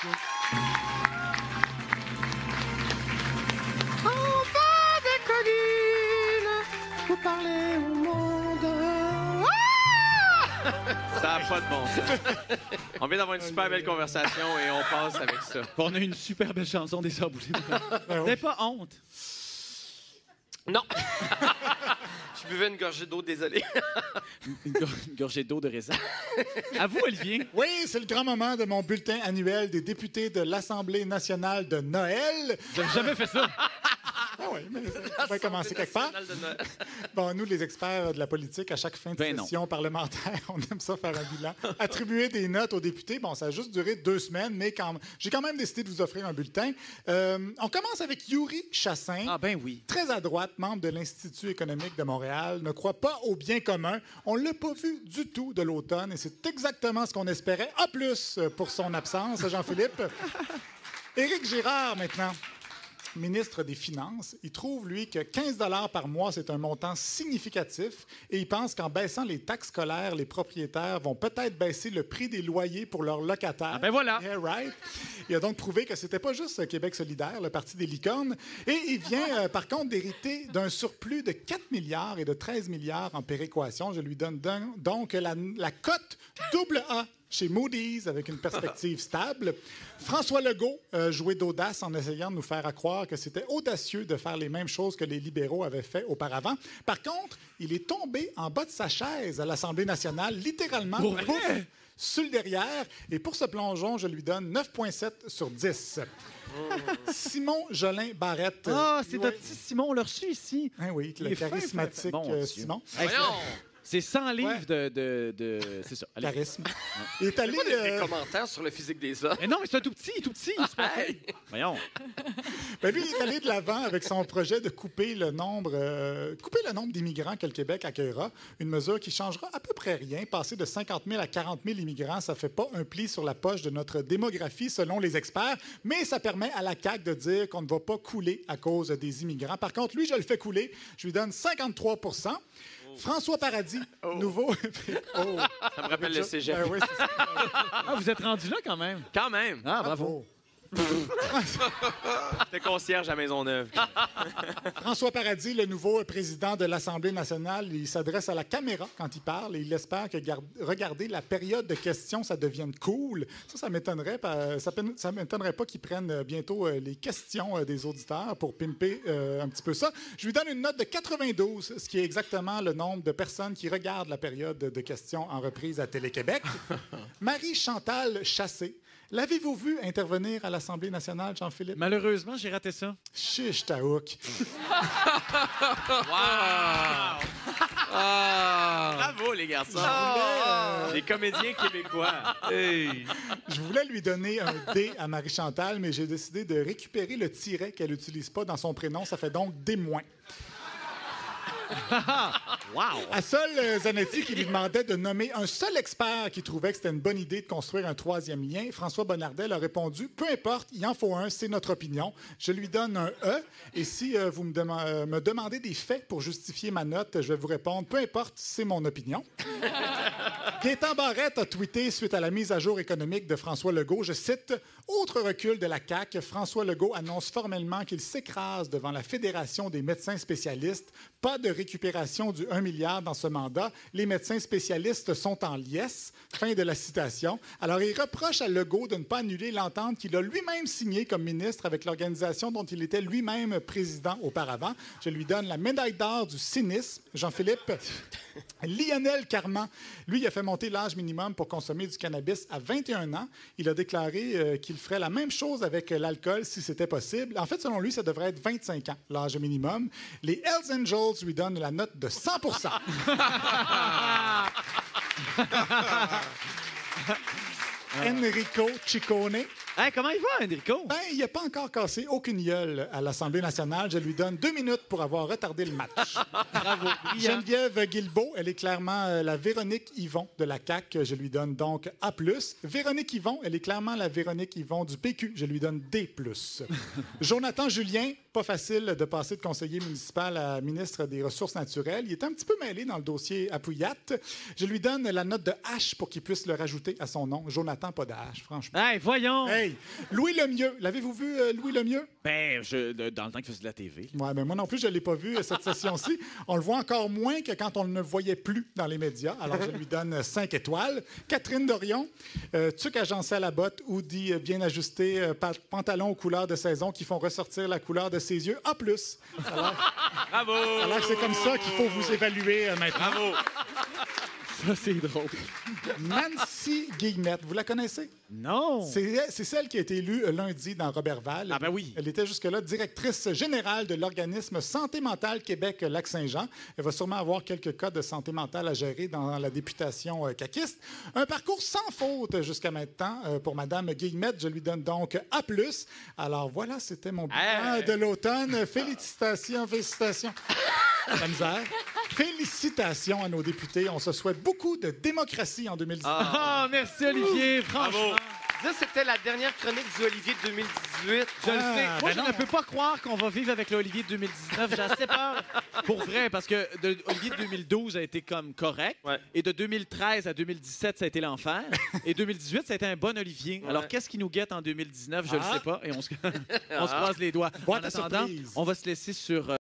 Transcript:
En bas des collines, vous parlez au monde. Ça n'a pas de bon sens. On vient d'avoir une super belle conversation et on passe avec ça. On a une super belle chanson des Saboulés. T'as pas honte? Non! Je buvais une gorgée d'eau, désolé. Une gorgée d'eau de raisin. À vous, Olivier. Oui, c'est le grand moment de mon bulletin annuel des députés de l'Assemblée nationale de Noël. J'avais jamais fait ça. Ah oui, mais on va commencer quelque part. Bon, nous, les experts de la politique, à chaque fin de session parlementaire, on aime ça faire un bilan. Attribuer des notes aux députés, bon, ça a juste duré 2 semaines, mais j'ai quand même décidé de vous offrir un bulletin. On commence avec Yuri Chassin. Ah ben oui. Très à droite, membre de l'Institut économique de Montréal, ne croit pas au bien commun. On ne l'a pas vu du tout de l'automne et c'est exactement ce qu'on espérait. A plus pour son absence, Jean-Philippe. Éric Girard, maintenant. Ministre des Finances, il trouve, lui, que 15 $ par mois, c'est un montant significatif et il pense qu'en baissant les taxes scolaires, les propriétaires vont peut-être baisser le prix des loyers pour leurs locataires. Ah ben voilà! Yeah, right. Il a donc prouvé que c'était pas juste Québec solidaire, le parti des licornes, et il vient, par contre, d'hériter d'un surplus de 4 milliards et de 13 milliards en péréquation. Je lui donne donc la cote AA chez Moody's, avec une perspective stable. François Legault jouait d'audace en essayant de nous faire croire que c'était audacieux de faire les mêmes choses que les libéraux avaient fait auparavant. Par contre, il est tombé en bas de sa chaise à l'Assemblée nationale, littéralement, pouf, sur le derrière. Et pour ce plongeon, je lui donne 9,7 sur 10. Simon Jolin Barrette. Ah, c'est notre petit Simon, on l'a reçu ici. Ah oui, le charismatique Simon. C'est 100 livres de... C'est ça. Allez. Charisme. Il est allé... des commentaires sur le physique des hommes. Mais non, mais c'est un tout petit, c'est pas vrai. Voyons. Ben lui, il est allé de l'avant avec son projet de couper le nombre d'immigrants que le Québec accueillera. Une mesure qui changera à peu près rien. Passer de 50 000 à 40 000 immigrants, ça fait pas un pli sur la poche de notre démographie, selon les experts. Mais ça permet à la CAQ de dire qu'on ne va pas couler à cause des immigrants. Par contre, lui, je le fais couler. Je lui donne 53 %. François Paradis, nouveau... Ça me rappelle le cégep. Oui, c'est ça. Ah, vous êtes rendu là quand même. Quand même. Ah, bravo. J'étais concierge à Maisonneuve. François Paradis, le nouveau président de l'Assemblée nationale, il s'adresse à la caméra quand il parle et il espère que regarder la période de questions, ça devienne cool. Ça m'étonnerait. Ça m'étonnerait pas qu'ils prennent bientôt les questions des auditeurs pour pimper un petit peu ça. Je lui donne une note de 92, ce qui est exactement le nombre de personnes qui regardent la période de questions en reprise à Télé-Québec. Marie-Chantal Chassé. L'avez-vous vu intervenir à l'Assemblée nationale, Jean-Philippe? Malheureusement, j'ai raté ça. Chiche taouk. Wow! Bravo, les garçons! Les comédiens québécois. Hey. Je voulais lui donner un D à Marie-Chantal, mais j'ai décidé de récupérer le tiret qu'elle n'utilise pas dans son prénom. Ça fait donc D-. Wow! À Sol Zanetti qui lui demandait de nommer un seul expert qui trouvait que c'était une bonne idée de construire un 3e lien, François Bonnardel a répondu « Peu importe, il en faut un, c'est notre opinion. » Je lui donne un E. Et si vous me demandez des faits pour justifier ma note, je vais vous répondre « Peu importe, c'est mon opinion. » Gaétan Barrette a tweeté suite à la mise à jour économique de François Legault, je cite « Autre recul de la CAQ, François Legault annonce formellement qu'il s'écrase devant la Fédération des médecins spécialistes. Pas de récupération du 1 milliard dans ce mandat. Les médecins spécialistes sont en liesse. » Fin de la citation. Alors, il reproche à Legault de ne pas annuler l'entente qu'il a lui-même signée comme ministre avec l'organisation dont il était lui-même président auparavant. Je lui donne la médaille d'or du cynisme. Jean-Philippe, Lionel Carman, lui, il a fait monter l'âge minimum pour consommer du cannabis à 21 ans. Il a déclaré qu'il ferait la même chose avec l'alcool si c'était possible. En fait, selon lui, ça devrait être 25 ans, l'âge minimum. Les Hells Angels lui donnent la note de 100 %. Enrico Ciccone. Hey, comment il va, Enrico? Ben, il n'a pas encore cassé aucune gueule à l'Assemblée nationale. Je lui donne 2 minutes pour avoir retardé le match. Bravo. Geneviève Guilbeault, elle est clairement la Véronique Yvon de la CAQ. Je lui donne donc A+. Véronique Yvon, elle est clairement la Véronique Yvon du PQ. Je lui donne D+. Jonathan Julien, pas facile de passer de conseiller municipal à ministre des Ressources naturelles. Il est un petit peu mêlé dans le dossier Apouillat. Je lui donne la note de H pour qu'il puisse le rajouter à son nom, Jonathan 40 ans, pas d'âge, franchement. Hey, voyons! Hey, Louis Lemieux. L'avez-vous vu, Louis Lemieux? Ben, dans le temps qu'il faisait de la TV. Oui, mais moi non plus, je ne l'ai pas vu cette session-ci. On le voit encore moins que quand on ne le voyait plus dans les médias. Alors, je lui donne 5 étoiles. Catherine Dorion, tuc agencé à la botte, hoodie bien ajusté, pantalon aux couleurs de saison qui font ressortir la couleur de ses yeux A+. Bravo! Alors que c'est comme ça qu'il faut vous évaluer maintenant. Bravo! Ça, c'est drôle. Nancy Guillemette, vous la connaissez? Non! C'est celle qui a été élue lundi dans Robertval. Ah ben oui. Elle était jusque-là directrice générale de l'organisme Santé mentale Québec-Lac-Saint-Jean. Elle va sûrement avoir quelques cas de santé mentale à gérer dans la députation caquiste. Un parcours sans faute jusqu'à maintenant pour Mme Guillemette. Je lui donne donc A+. Alors voilà, c'était mon bilan de l'automne. Félicitations, félicitations. La misère. Félicitations à nos députés. On se souhaite beaucoup de démocratie en 2019. Ah, merci, Olivier, franchement. Ça, c'était la dernière chronique du Olivier 2018. Je le sais. Moi, ben je non. ne peux pas croire qu'on va vivre avec l'Olivier de 2019. J'ai assez peur. Pour vrai, parce que l'Olivier de 2012 a été comme correct. Ouais. Et de 2013 à 2017, ça a été l'enfer. Et 2018, ça a été un bon Olivier. Ouais. Alors, qu'est-ce qui nous guette en 2019? Je ne Ah. sais pas. Et on se croise les doigts. Boîte En à attendant, surprise. on va se laisser sur